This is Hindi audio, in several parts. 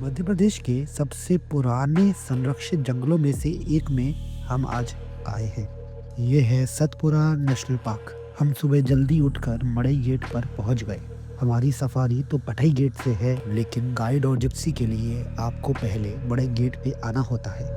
मध्य प्रदेश के सबसे पुराने संरक्षित जंगलों में से एक में हम आज आए हैं। ये है सतपुरा नेशनल पार्क। हम सुबह जल्दी उठकर मड़ई गेट पर पहुंच गए। हमारी सफारी तो पटई गेट से है, लेकिन गाइड और जिप्सी के लिए आपको पहले मड़ई गेट पे आना होता है।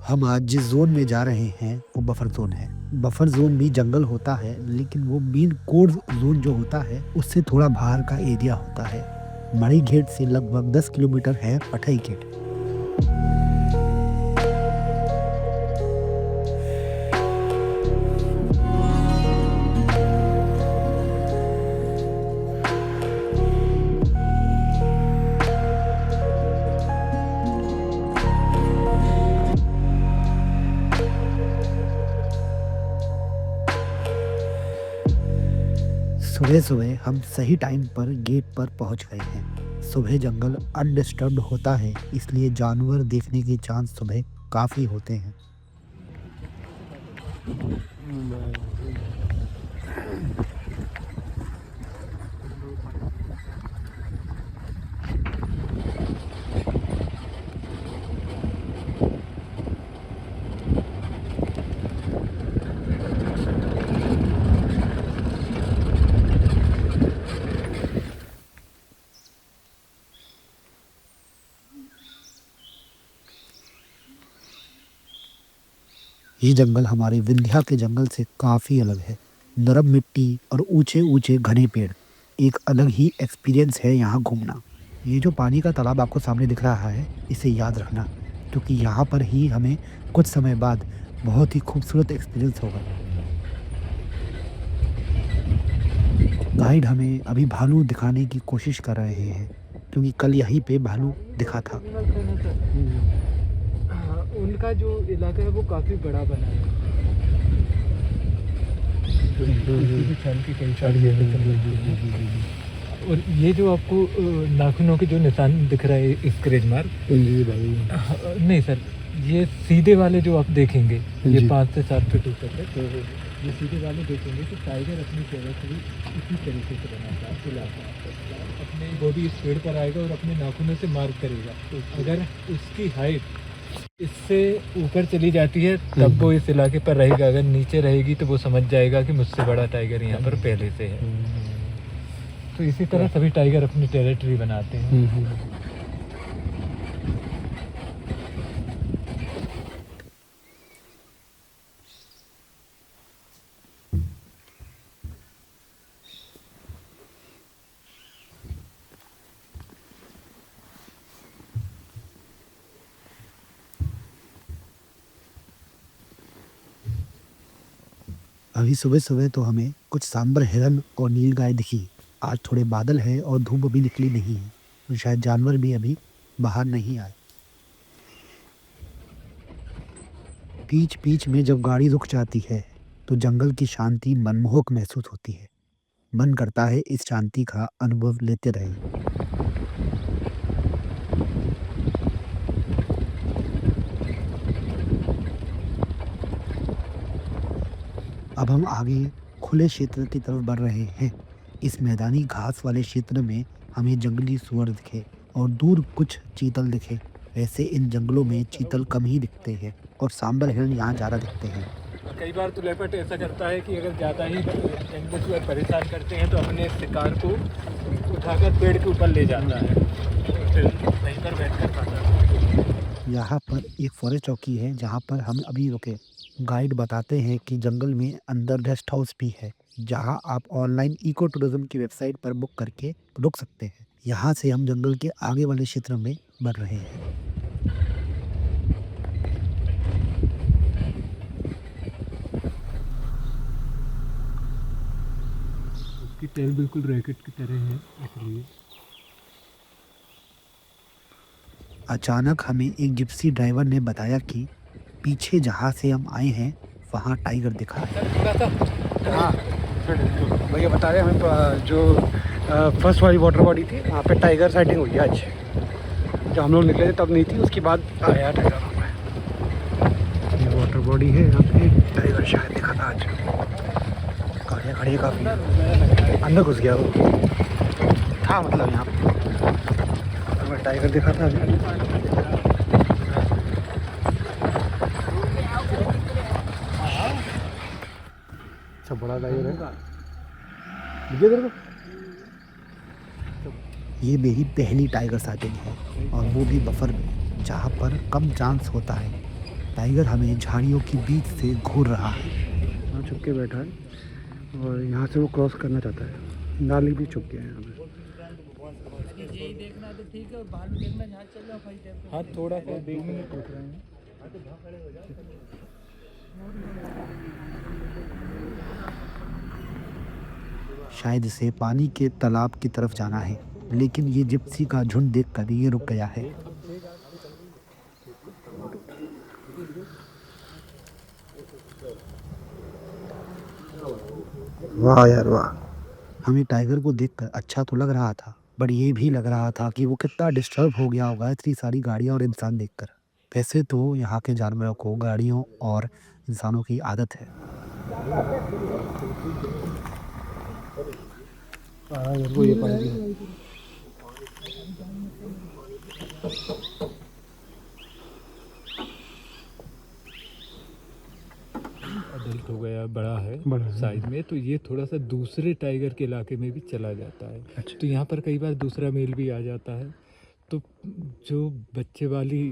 हम आज जिस जोन में जा रहे हैं वो बफर जोन है। बफर जोन भी जंगल होता है, लेकिन वो मेन कोर जोन जो होता है उससे थोड़ा बाहर का एरिया होता है। मड़ई गेट से लगभग 10 किलोमीटर है पटई गेट। सुबह सुबह हम सही टाइम पर गेट पर पहुंच गए हैं। सुबह जंगल अनडिस्टर्ब्ड होता है, इसलिए जानवर देखने के चांस सुबह काफी होते हैं। ये जंगल हमारे विंध्या के जंगल से काफी अलग है। नरम मिट्टी और ऊंचे ऊंचे घने पेड़, एक अलग ही एक्सपीरियंस है यहाँ घूमना। ये जो पानी का तालाब आपको सामने दिख रहा है, इसे याद रखना, क्योंकि यहाँ पर ही हमें कुछ समय बाद बहुत ही खूबसूरत एक्सपीरियंस होगा। गाइड हमें अभी भालू दिखाने की कोशिश कर रहे हैं, क्योंकि कल यहीं पे भालू दिखा था। उनका जो इलाका है वो काफ़ी बड़ा बना है। और ये जो आपको नाखूनों के जो निशान दिख रहा है स्क्रैच मार्क, नहीं सर, ये सीधे वाले जो आप देखेंगे ये 5 से 7 फीट ऊपर है, तो ये सीधे वाले देखेंगे तो टाइगर अपनी टेरिटरी इसी तरीके से बनाता है। अपने बॉडी स्पीड पर आएगा और अपने नाखूनों से मार्क करेगा। तो अगर उसकी हाइट इससे ऊपर चली जाती है तब वो इस इलाके पर रहेगा, अगर नीचे रहेगी तो वो समझ जाएगा कि मुझसे बड़ा टाइगर यहाँ पर पहले से है। तो इसी तरह सभी टाइगर अपनी टेरिटरी बनाते हैं। अभी सुबह सुबह तो हमें कुछ सांबर हिरन और नीलगाय दिखी। आज थोड़े बादल है और धूप अभी निकली नहीं है, तो शायद जानवर भी अभी बाहर नहीं आए। बीच बीच में जब गाड़ी रुक जाती है तो जंगल की शांति मनमोहक महसूस होती है। मन करता है इस शांति का अनुभव लेते रहे। अब हम आगे खुले क्षेत्र की तरफ बढ़ रहे हैं। इस मैदानी घास वाले क्षेत्र में हमें जंगली सुअर दिखे और दूर कुछ चीतल दिखे। वैसे इन जंगलों में चीतल कम ही दिखते हैं और सांबर हिरन यहाँ ज़्यादा दिखते हैं। कई बार तो लेपर्ड ऐसा करता है कि अगर ज़्यादा ही जंगली सुअर परेशान करते हैं तो अपने शिकार को उठाकर पेड़ के ऊपर ले जाता है, फिर वहीं पर बैठ कर खाता है। यहाँ पर एक फॉरेस्ट चौकी है जहाँ पर हम अभी रुके। गाइड बताते हैं कि जंगल में अंदर गेस्ट हाउस भी है, जहाँ आप ऑनलाइन इको टूरिज्म की वेबसाइट पर बुक करके रुक सकते हैं। यहाँ से हम जंगल के आगे वाले क्षेत्र में बढ़ रहे हैं। उसकी टेल बिल्कुल रैकेट की तरह है, इसलिए। अचानक हमें एक जिप्सी ड्राइवर ने बताया कि पीछे जहाँ से हम आए हैं वहाँ टाइगर दिखा है। हाँ, भैया बता रहे हमें जो फर्स्ट वाली वाटर बॉडी थी वहाँ पे टाइगर साइटिंग हुई है आज। जब हम लोग निकले थे तब नहीं थी, उसके बाद आया टाइगर वहाँ पे। बॉडी है यहाँ पे। टाइगर शायद दिखा था आज। गाड़ियाँ खड़ी है काफ़ी, अंदर घुस गया वो था, मतलब यहाँ पे हमें टाइगर दिखा था अभी। अच्छा बड़ा टाइगर है। ये मेरी पहली टाइगर साइटिंग है और वो भी बफर में, जहाँ पर कम चांस होता है। टाइगर हमें झाड़ियों के बीच से घूर रहा है। यहाँ छुप के बैठा है और यहाँ से वो क्रॉस करना चाहता है। नाली भी छुप गया है यहाँ पे। हाँ थोड़ा सा 2 मिनट रुक रहे हैं। शायद इसे पानी के तालाब की तरफ जाना है, लेकिन ये जिप्सी का झुंड देखकर ये रुक गया है। वाह यार वाह। हमें टाइगर को देखकर अच्छा तो लग रहा था, बट ये भी लग रहा था कि वो कितना डिस्टर्ब हो गया होगा इतनी सारी गाड़ियाँ और इंसान देखकर। वैसे तो यहाँ के जानवरों को गाड़ियों और इंसानों की आदत है। वो ये पानी अडल्ट हो गया, बड़ा है बड़ा साइज में, तो ये थोड़ा सा दूसरे टाइगर के इलाके में भी चला जाता है। अच्छा। तो यहाँ पर कई बार दूसरा मेल भी आ जाता है, तो जो बच्चे वाली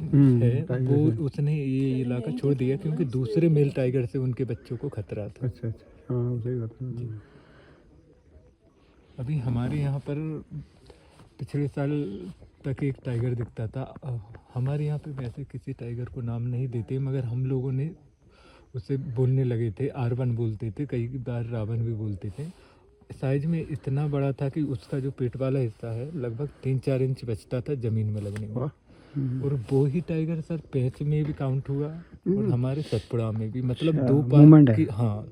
है टाइगर वो है। उसने ये इलाका छोड़ दिया क्योंकि दूसरे मेल टाइगर से उनके बच्चों को खतरा था। अच्छा अच्छा, हाँ सही बात है। अभी हमारे यहाँ पर पिछले साल तक एक टाइगर दिखता था। हमारे यहाँ पे वैसे किसी टाइगर को नाम नहीं देते, मगर हम लोगों ने उसे बोलने लगे थे, R1 बोलते थे, कई बार रावण भी बोलते थे। साइज में इतना बड़ा था कि उसका जो पेट वाला हिस्सा है लगभग 3-4 इंच बचता था ज़मीन में लगने में। और वो ही टाइगर सर पैंच में भी काउंट हुआ और हमारे सतपुड़ा में भी, मतलब अच्छा, 2 movement पार्क है। की, हाँ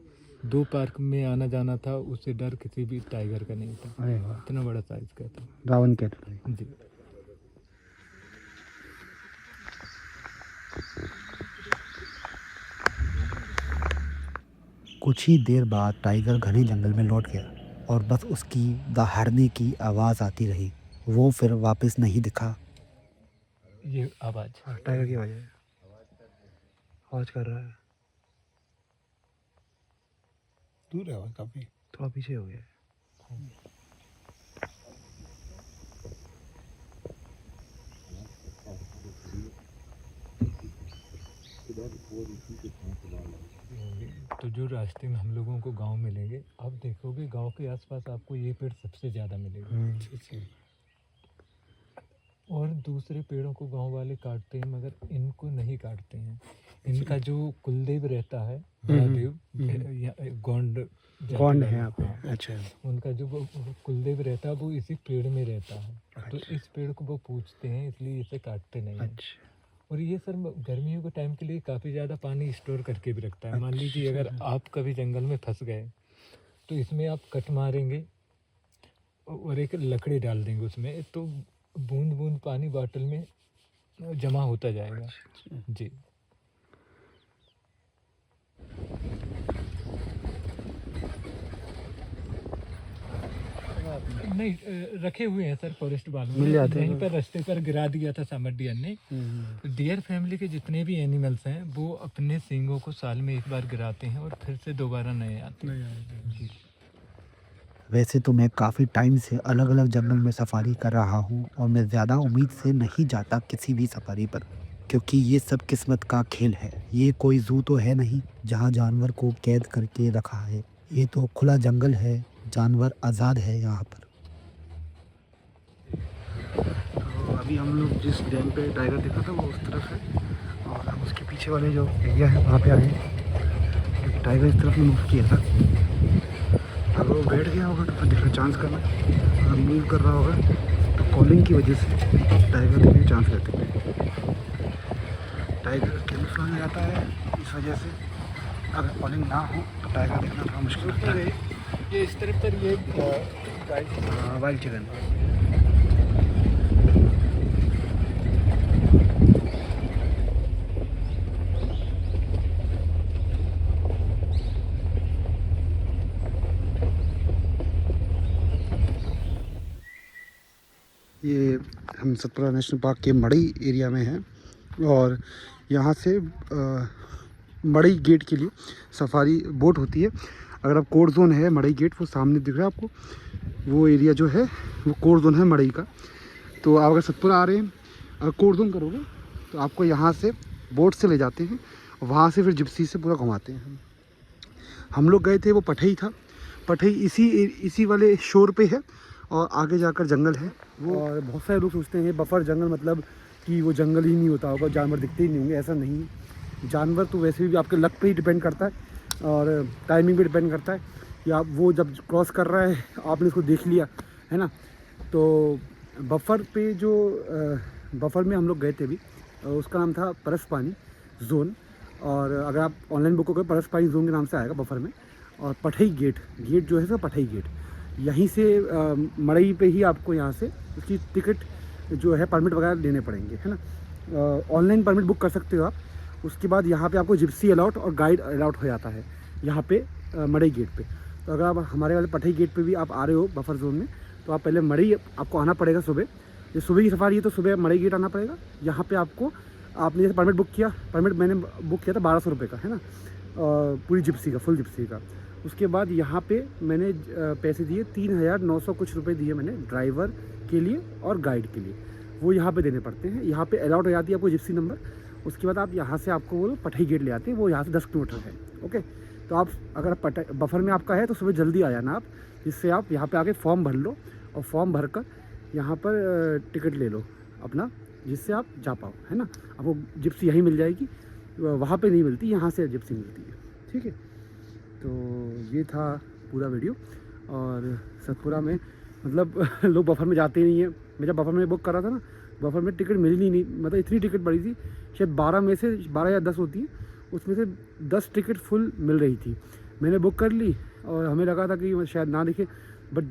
2 पार्क में आना जाना था, उससे डर किसी भी टाइगर का नहीं था। अरे वाह, इतना बड़ा साइज का था रावण कहते थे। जी। कुछ ही देर बाद टाइगर घने जंगल में लौट गया और बस उसकी दहाड़ने की आवाज़ आती रही। वो फिर वापस नहीं दिखा। ये आवाज़ टाइगर की आवाज़ है, आवाज़ कर रहा है। दूर है आवाज़ काफ़ी, थोड़ा पीछे हो गया। तो जो रास्ते में हम लोगों को गांव मिलेंगे, आप देखोगे गांव के आसपास आपको ये पेड़ सबसे ज़्यादा मिलेगा। और दूसरे पेड़ों को गांव वाले काटते हैं, मगर इनको नहीं काटते हैं। इनका जो कुलदेव रहता है, महादेव, गौंड कौन है यहाँ पे? अच्छा, उनका जो वो कुलदेव रहता है वो इसी पेड़ में रहता है। तो इस पेड़ को वो पूजते हैं, इसलिए इसे काटते नहीं हैं। अच्छा। और ये सर गर्मियों के टाइम के लिए काफ़ी ज़्यादा पानी स्टोर करके भी रखता है। मान लीजिए अगर आप कभी जंगल में फंस गए तो इसमें आप कट मारेंगे और एक लकड़ी डाल देंगे उसमें, तो बूंद बूंद पानी बॉटल में जमा होता जाएगा। जी। नहीं, रखे हुए हैं सर फॉरेस्ट वालों मिल ने, जाते हैं यहीं पर रास्ते पर गिरा दिया था समर डियर ने। डियर फैमिली के जितने भी एनिमल्स हैं वो अपने सींगों को साल में एक बार गिराते हैं और फिर से दोबारा नए आते हैं। जी। वैसे तो मैं काफ़ी टाइम से अलग अलग जंगल में सफारी कर रहा हूँ और मैं ज़्यादा उम्मीद से नहीं जाता किसी भी सफारी पर, क्योंकि ये सब किस्मत का खेल है। ये कोई जू तो है नहीं जहाँ जानवर को कैद करके रखा है। ये तो खुला जंगल है, जानवर आज़ाद है यहाँ पर। तो अभी हम लोग जिस डैम पे टाइगर देखा था वो उस तरफ है, और हम उसके पीछे वाले जो एरिया है वहाँ पे आए हैं, क्योंकि टाइगर इस तरफ मूव किया था। अगर वो बैठ गया होगा तो फिर देखना चांस करना, अगर मूव कर रहा होगा तो कॉलिंग की वजह से टाइगर देखने के चांस रहते हैं। टाइगर कैमोफ्लेज में आता है, इस वजह से अगर कॉलिंग ना हो तो टाइगर देखना थोड़ा मुश्किल लगता है। ये इस तरफ पर ये वाइल्ड चिकन। ये हम सतपुरा नेशनल पार्क के मड़ई एरिया में हैं और यहाँ से मड़ई गेट के लिए सफारी बोट होती है। अगर आप कोर जोन है मड़ई गेट, वो सामने दिख रहा है आपको, वो एरिया जो है वो कोर जोन है मड़ई का। तो आप अगर सतपुरा आ रहे हैं, अगर कोर जोन करोगे तो आपको यहाँ से बोट से ले जाते हैं, वहाँ से फिर जिप्सी से पूरा घुमाते हैं। हम लोग गए थे, वो पठई था। पठई इसी वाले शोर पे है और आगे जाकर जंगल है वो। और बहुत सारे लोग सोचते हैं बफर जंगल मतलब कि वो जंगल ही नहीं होता होगा, जानवर दिखते ही नहीं होंगे। ऐसा नहीं है, जानवर तो वैसे भी आपके लक पे ही डिपेंड करता है और टाइमिंग पे डिपेंड करता है कि आप वो जब क्रॉस कर रहा है आपने उसको देख लिया है ना। तो बफर पे जो बफर में हम लोग गए थे अभी, उसका नाम था परसपानी जोन। और अगर आप ऑनलाइन बुक करोगे परसपानी जोन के नाम से आएगा बफर में। और पठई गेट जो है सर पठई गेट, यहीं से मड़ई पे ही आपको यहाँ से उसकी टिकट जो है परमिट वगैरह लेने पड़ेंगे, है ना। ऑनलाइन परमिट बुक कर सकते हो आप। उसके बाद यहाँ पे आपको जिप्सी अलाउट और गाइड अलाउट हो जाता है यहाँ पे मड़ई गेट पे। तो अगर आप हमारे वाले पठई गेट पे भी आप आ रहे हो बफर जोन में, तो आप पहले मड़ई आपको आना पड़ेगा सुबह। ये सुबह की सफारी है तो सुबह मड़ई गेट आना पड़ेगा। यहाँ पे आपको आपने जैसे परमिट बुक किया, परमिट मैंने बुक किया था 1200 रुपये का, है ना, पूरी जिप्सी का, फुल जिप्सी का। उसके बाद यहाँ पे मैंने पैसे दिए 3900 कुछ रुपए दिए मैंने ड्राइवर के लिए और गाइड के लिए, वो यहाँ पे देने पड़ते हैं। यहाँ पे अलाउट हो जाती है आपको जिप्सी नंबर। उसके बाद आप यहाँ से आपको वो पठई गेट ले आते हैं, वो यहाँ से 10 किलोमीटर है। ओके, तो आप अगर बफर में आपका है तो सुबह जल्दी आ जाना आप, जिससे आप यहाँ पे आके फॉर्म भर लो और फॉर्म भर कर यहाँ पर टिकट ले लो अपना, जिससे आप जा पाओ, है ना। आपको जिप्सी यहीं मिल जाएगी, वहाँ पे नहीं मिलती, यहाँ से जिप्सी मिलती है। ठीक है, तो ये था पूरा वीडियो। और सतपुरा में मतलब लोग बफर में जाते ही नहीं है। मैं जब बफर में बुक कर रहा था ना, बफर में टिकट मिली नहीं, मतलब इतनी टिकट पड़ी थी, शायद 12 में से 12 या 10 होती है, उसमें से 10 टिकट फुल मिल रही थी। मैंने बुक कर ली और हमें लगा था कि शायद ना दिखे, बट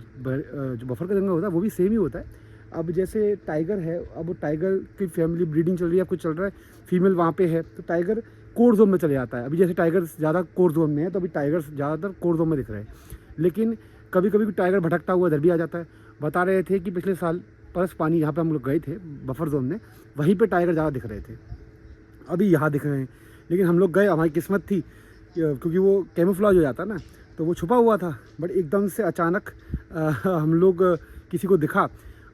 जो बफर का जंगल होता है वो भी सेम ही होता है। अब जैसे टाइगर है, अब वो टाइगर की फैमिली ब्रीडिंग चल रही है, कुछ चल रहा है, फीमेल वहाँ पे है, तो टाइगर कोर जोन में चले जाता है। अभी जैसे टाइगर ज़्यादा कोर जोन में है, तो अभी टाइगर ज़्यादातर कोर जोन में दिख रहे हैं। लेकिन कभी कभी टाइगर भटकता हुआ इधर भी आ जाता है। बता रहे थे कि पिछले साल परसपानी यहाँ पे हम लोग गए थे बफर जोन में, वहीं पे टाइगर ज़्यादा दिख रहे थे, अभी यहाँ दिख रहे हैं। लेकिन हम लोग गए, हमारी किस्मत थी क्योंकि वो कैमोफ्लेज हो जाता ना, तो वो छुपा हुआ था। बट एकदम से अचानक हम लोग किसी को दिखा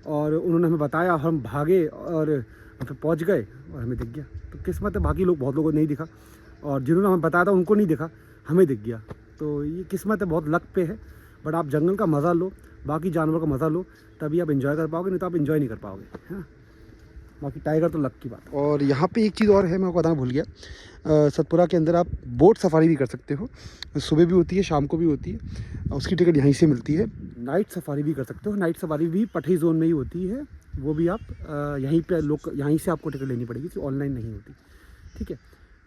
और उन्होंने हमें बताया, हम भागे और वहाँ पे पहुँच गए और हमें दिख गया। तो किस्मत है, बाकी लोग बहुत लोगों को नहीं दिखा और जिन्होंने हमें बताया था उनको नहीं दिखा, हमें दिख गया। तो ये किस्मत है, बहुत लक पे है। बट आप जंगल का मज़ा लो, बाकी जानवरों का मज़ा लो, तभी आप एंजॉय कर पाओगे, नहीं तो आप एंजॉय नहीं कर पाओगे, है ना। बाकी टाइगर तो लक की बात है। और यहाँ पे एक चीज़ और है, मैं आपको बताना भूल गया, सतपुरा के अंदर आप बोट सफारी भी कर सकते हो। सुबह भी होती है, शाम को भी होती है, उसकी टिकट यहीं से मिलती है। नाइट सफारी भी कर सकते हो, नाइट सफारी भी पठई जोन में ही होती है, वो भी आप यहीं पे यहीं से आपको टिकट लेनी पड़ेगी, तो ऑनलाइन नहीं होती। ठीक है,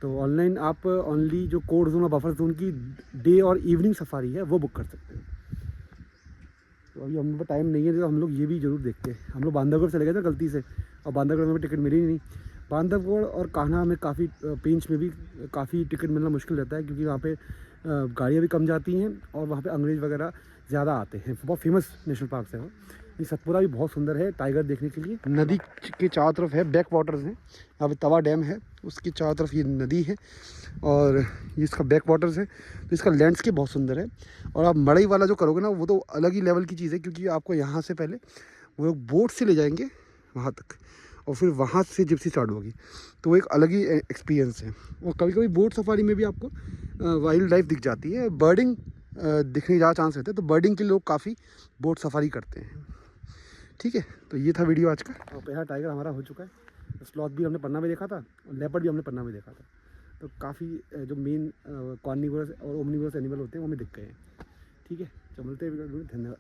तो ऑनलाइन आप ओनली जो कोर जोन और बफर जोन की डे और इवनिंग सफारी है वो बुक कर सकते हो। तो अभी हम लोग टाइम नहीं है, तो हम लोग ये भी जरूर देखते हैं। हम लोग बांधवगढ़ चले गए थे गलती से, और बांधवगढ़ में टिकट मिली नहीं। बांधवगढ़ और कान्हा में काफ़ी पेंच में भी काफ़ी टिकट मिलना मुश्किल रहता है, क्योंकि वहाँ पे गाड़ियाँ भी कम जाती हैं और वहाँ पे अंग्रेज़ वगैरह ज़्यादा आते हैं। बहुत फेमस नेशनल पार्क है वो। ये सतपुरा भी बहुत सुंदर है टाइगर देखने के लिए। नदी के चारों तरफ है बैक वाटर्स हैं, यहाँ पे तवा डैम है, उसके चारों तरफ ये नदी है और ये इसका बैक वाटर्स है। तो इसका लैंडस्केप बहुत सुंदर है। और आप मड़ई वाला जो करोगे ना, वो तो अलग ही लेवल की चीज़ है, क्योंकि आपको यहाँ से पहले वो लोग बोट से ले जाएंगे वहाँ तक और फिर वहाँ से जिप्सी स्टार्ट होगी, तो वो एक अलग ही एक्सपीरियंस है। और कभी कभी बोट सफारी में भी आपको वाइल्ड लाइफ दिख जाती है, बर्डिंग दिखने ज़्यादा चांस रहते हैं, तो बर्डिंग के लोग काफ़ी बोट सफारी करते हैं। ठीक है, तो ये था वीडियो आज का। और पहला टाइगर हमारा हो चुका है। स्लॉथ भी हमने पन्ना में देखा था और लेपर्ड भी हमने पन्ना में देखा था। तो काफ़ी जो मेन कॉर्निवोरस और ओमनिवोरस एनिमल होते हैं वो हमें दिख गए हैं। ठीक है, तो मिलते हैं, धन्यवाद।